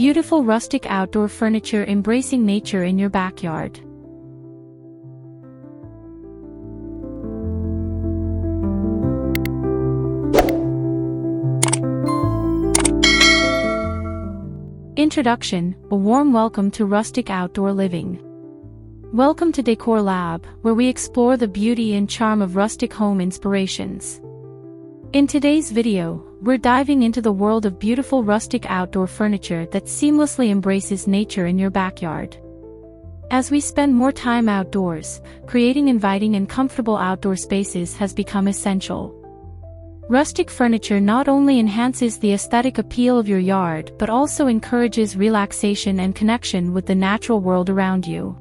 Beautiful rustic outdoor furniture embracing nature in your backyard. Introduction: a warm welcome to rustic outdoor living. Welcome to Decor Lab, where we explore the beauty and charm of rustic home inspirations. In today's video, we're diving into the world of beautiful rustic outdoor furniture that seamlessly embraces nature in your backyard. As we spend more time outdoors, creating inviting and comfortable outdoor spaces has become essential. Rustic furniture not only enhances the aesthetic appeal of your yard but also encourages relaxation and connection with the natural world around you.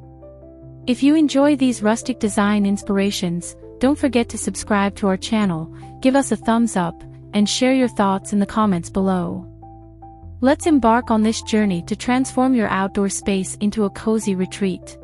If you enjoy these rustic design inspirations, don't forget to subscribe to our channel, give us a thumbs up, and share your thoughts in the comments below. Let's embark on this journey to transform your outdoor space into a cozy retreat.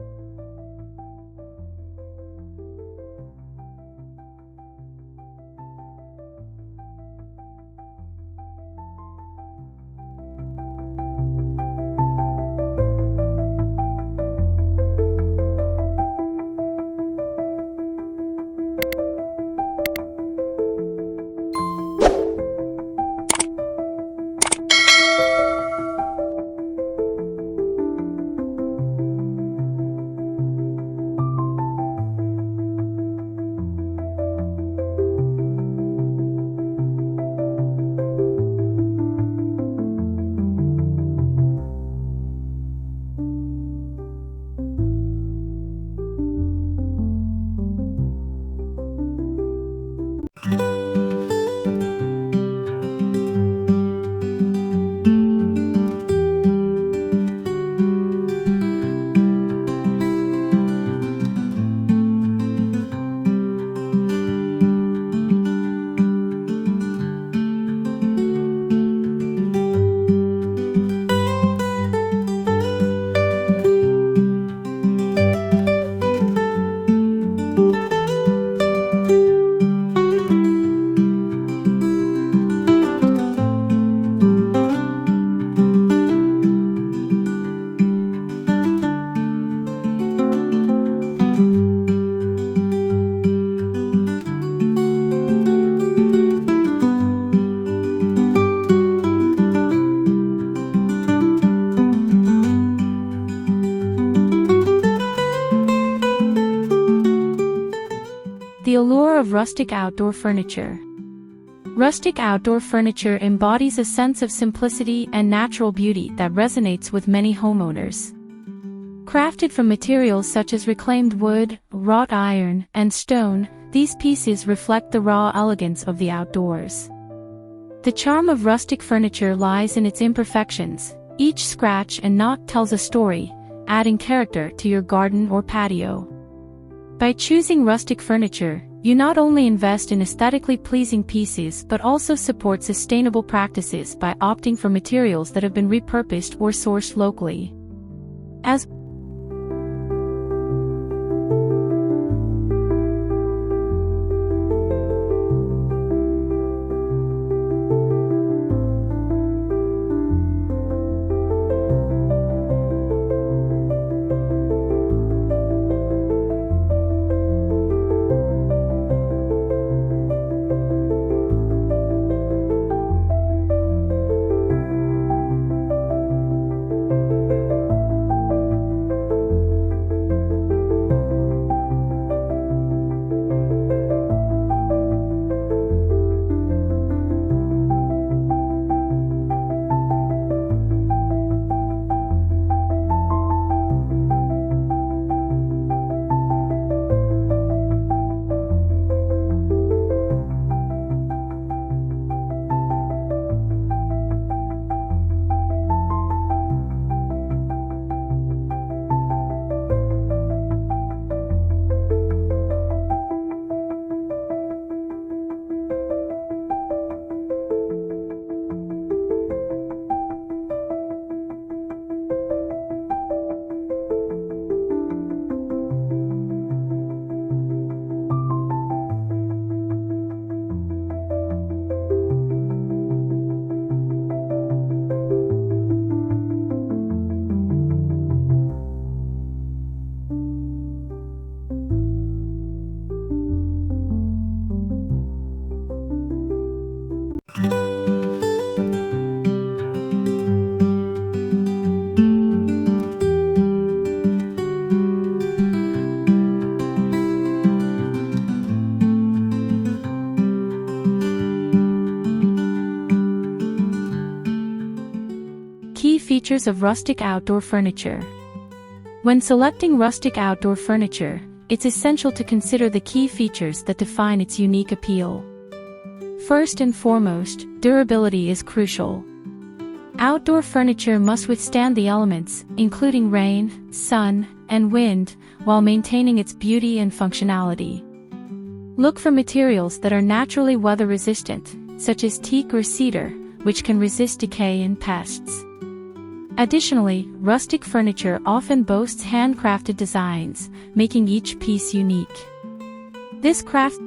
The allure of rustic outdoor furniture. Rustic outdoor furniture embodies a sense of simplicity and natural beauty that resonates with many homeowners. Crafted from materials such as reclaimed wood, wrought iron, and stone, these pieces reflect the raw elegance of the outdoors. The charm of rustic furniture lies in its imperfections. Each scratch and knot tells a story, adding character to your garden or patio. By choosing rustic furniture, you not only invest in aesthetically pleasing pieces but also support sustainable practices by opting for materials that have been repurposed or sourced locally. As features of rustic outdoor furniture. When selecting rustic outdoor furniture, it's essential to consider the key features that define its unique appeal. First and foremost, durability is crucial. Outdoor furniture must withstand the elements, including rain, sun, and wind, while maintaining its beauty and functionality. Look for materials that are naturally weather-resistant, such as teak or cedar, which can resist decay and pests. Additionally, rustic furniture often boasts handcrafted designs, making each piece unique. This craft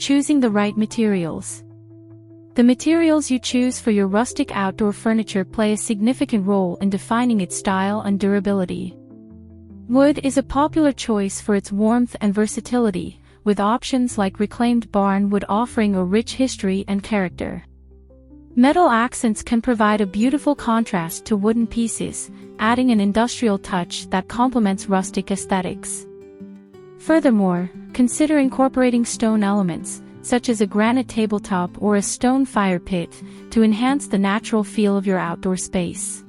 Choosing the right materials. The materials you choose for your rustic outdoor furniture play a significant role in defining its style and durability. Wood is a popular choice for its warmth and versatility, with options like reclaimed barn wood offering a rich history and character. Metal accents can provide a beautiful contrast to wooden pieces, adding an industrial touch that complements rustic aesthetics. Furthermore, consider incorporating stone elements, such as a granite tabletop or a stone fire pit, to enhance the natural feel of your outdoor space.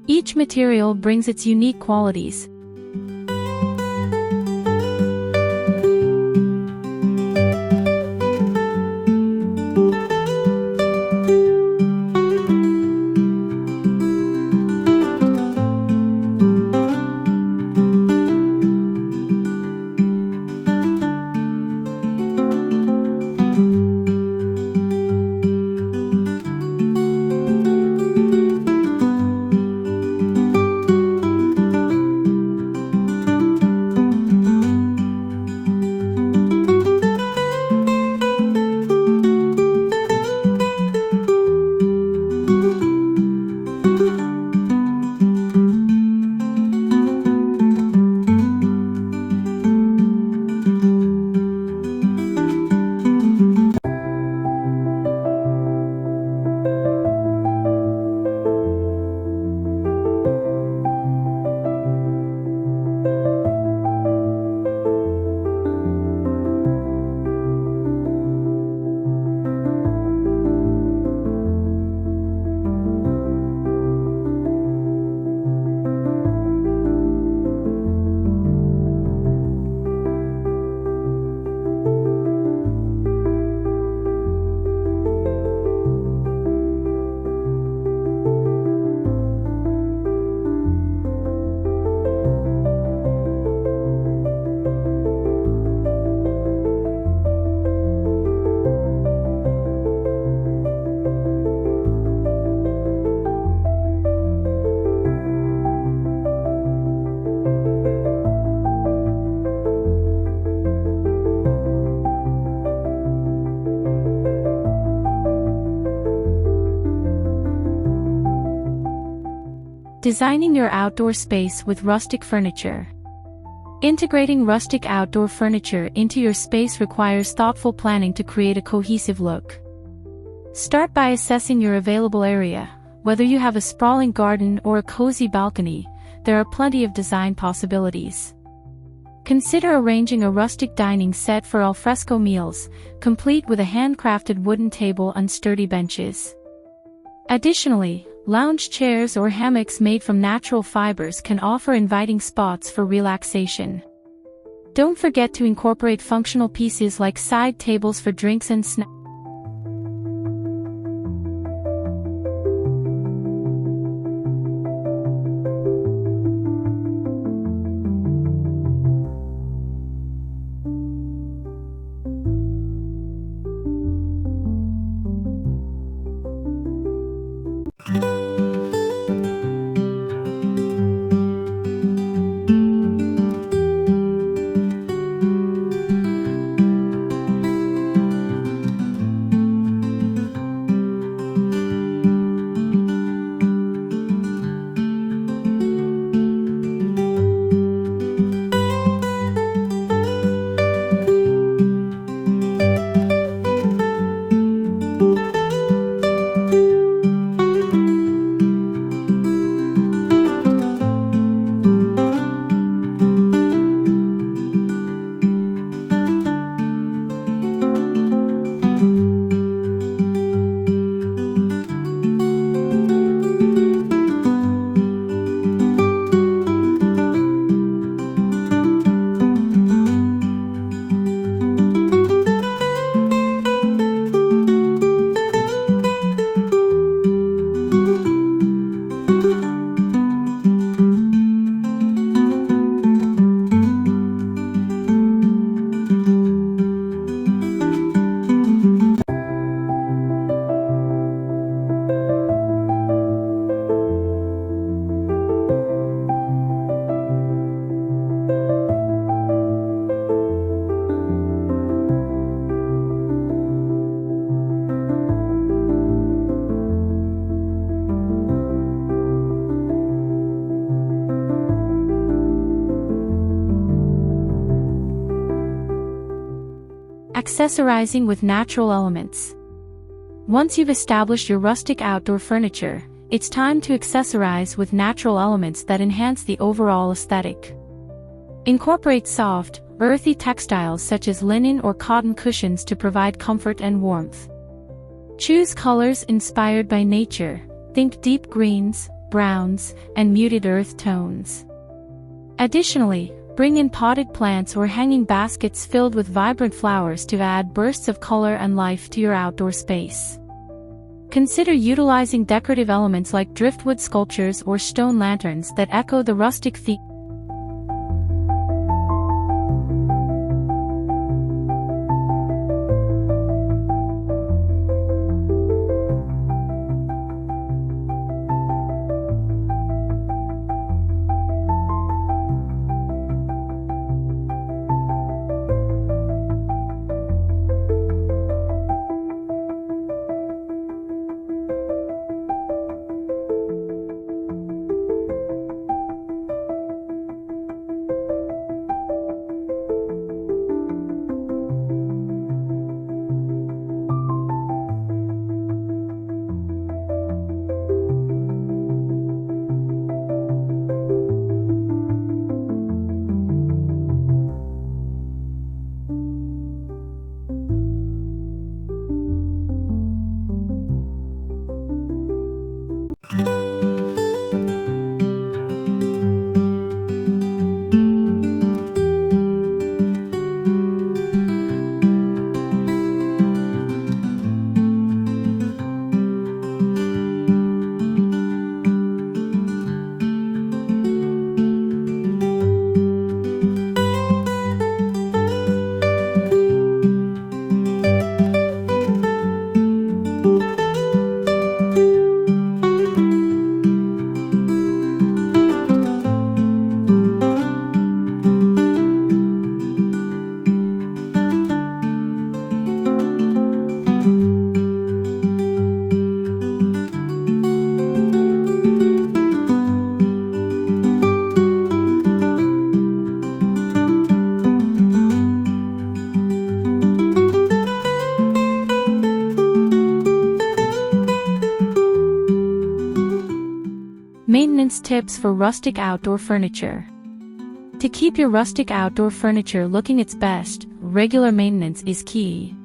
Each material brings its unique qualities, Designing your outdoor space with rustic furniture. Integrating rustic outdoor furniture into your space requires thoughtful planning to create a cohesive look. Start by assessing your available area. Whether you have a sprawling garden or a cozy balcony, there are plenty of design possibilities. Consider arranging a rustic dining set for alfresco meals, complete with a handcrafted wooden table and sturdy benches. Additionally, lounge chairs or hammocks made from natural fibers can offer inviting spots for relaxation. Don't forget to incorporate functional pieces like side tables for drinks and snacks. Accessorizing with natural elements. Once you've established your rustic outdoor furniture, it's time to accessorize with natural elements that enhance the overall aesthetic. Incorporate soft, earthy textiles such as linen or cotton cushions to provide comfort and warmth. Choose colors inspired by nature. Think deep greens, browns, and muted earth tones. Additionally, bring in potted plants or hanging baskets filled with vibrant flowers to add bursts of color and life to your outdoor space. Consider utilizing decorative elements like driftwood sculptures or stone lanterns that echo the rustic theme. tips for rustic outdoor furniture. To keep your rustic outdoor furniture looking its best, regular maintenance is key.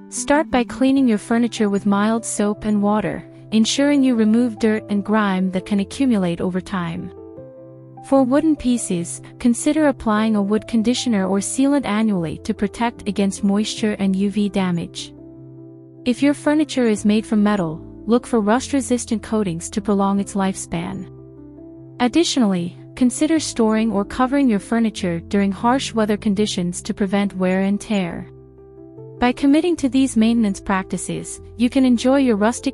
Start by cleaning your furniture with mild soap and water, ensuring you remove dirt and grime that can accumulate over time. For wooden pieces, consider applying a wood conditioner or sealant annually to protect against moisture and UV damage. If your furniture is made from metal, look for rust-resistant coatings to prolong its lifespan. Additionally, consider storing or covering your furniture during harsh weather conditions to prevent wear and tear. By committing to these maintenance practices, you can enjoy your rustic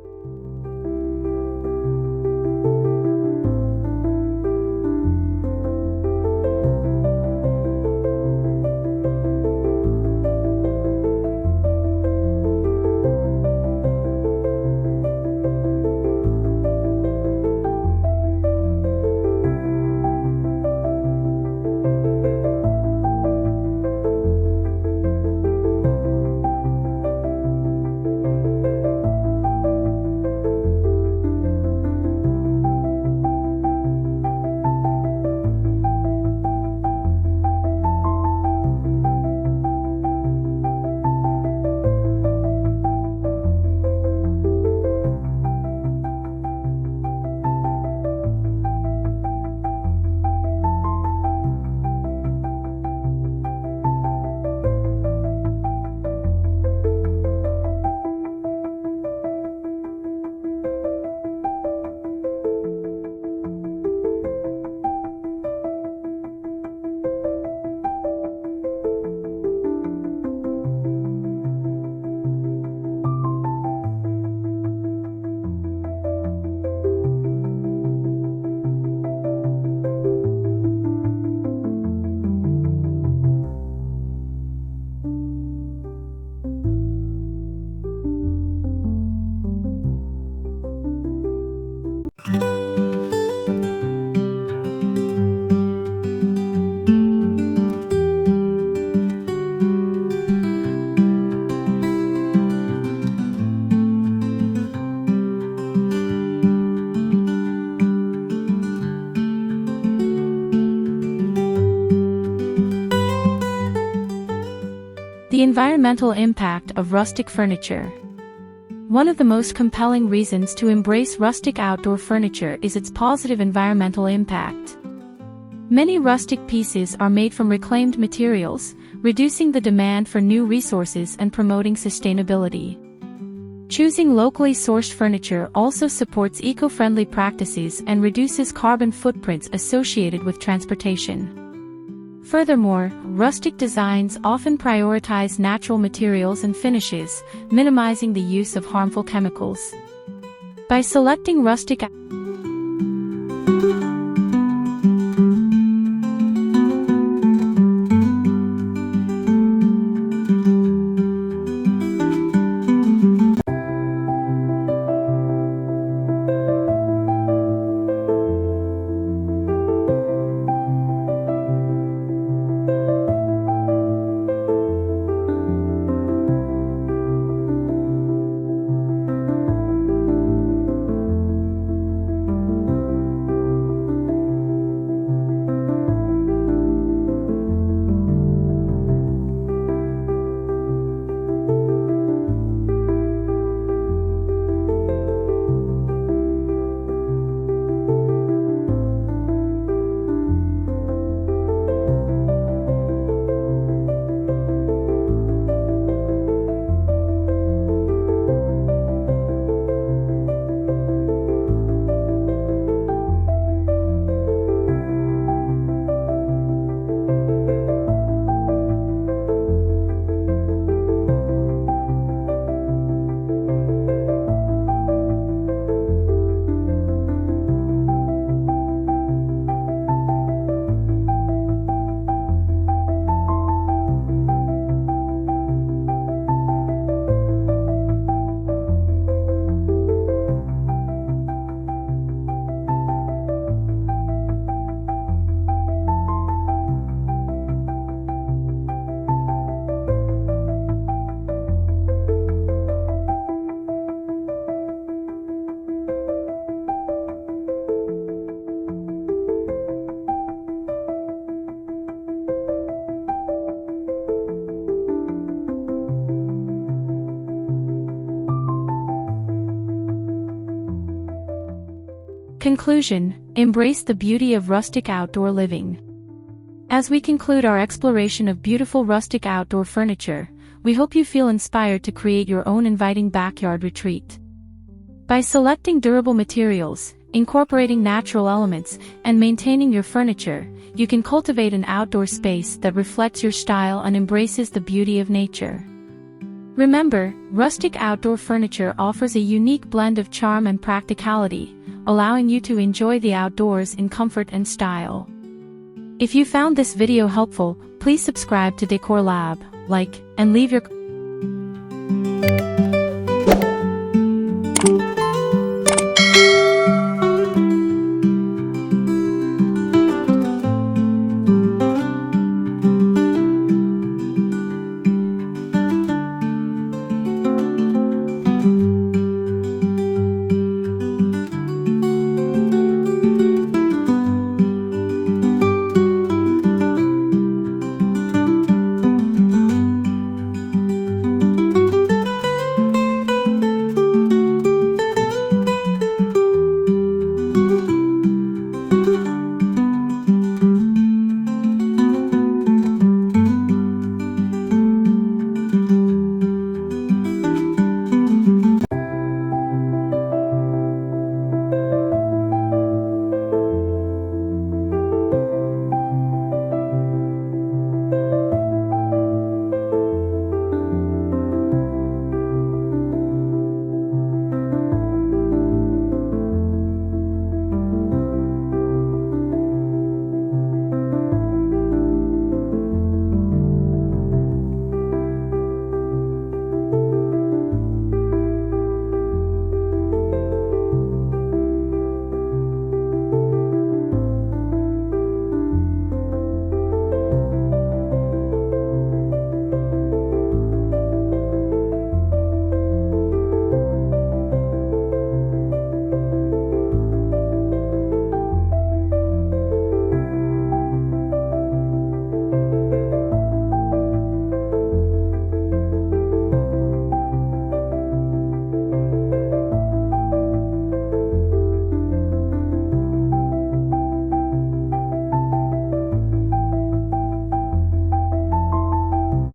The environmental impact of rustic furniture. One of the most compelling reasons to embrace rustic outdoor furniture is its positive environmental impact. Many rustic pieces are made from reclaimed materials, reducing the demand for new resources and promoting sustainability. Choosing locally sourced furniture also supports eco-friendly practices and reduces carbon footprints associated with transportation. Furthermore, rustic designs often prioritize natural materials and finishes, minimizing the use of harmful chemicals. By selecting rustic Conclusion: embrace the beauty of rustic outdoor living. As we conclude our exploration of beautiful rustic outdoor furniture, we hope you feel inspired to create your own inviting backyard retreat. By selecting durable materials, incorporating natural elements, and maintaining your furniture, you can cultivate an outdoor space that reflects your style and embraces the beauty of nature. Remember, rustic outdoor furniture offers a unique blend of charm and practicality, allowing you to enjoy the outdoors in comfort and style. If you found this video helpful, please subscribe to Decor Lab, like, and leave your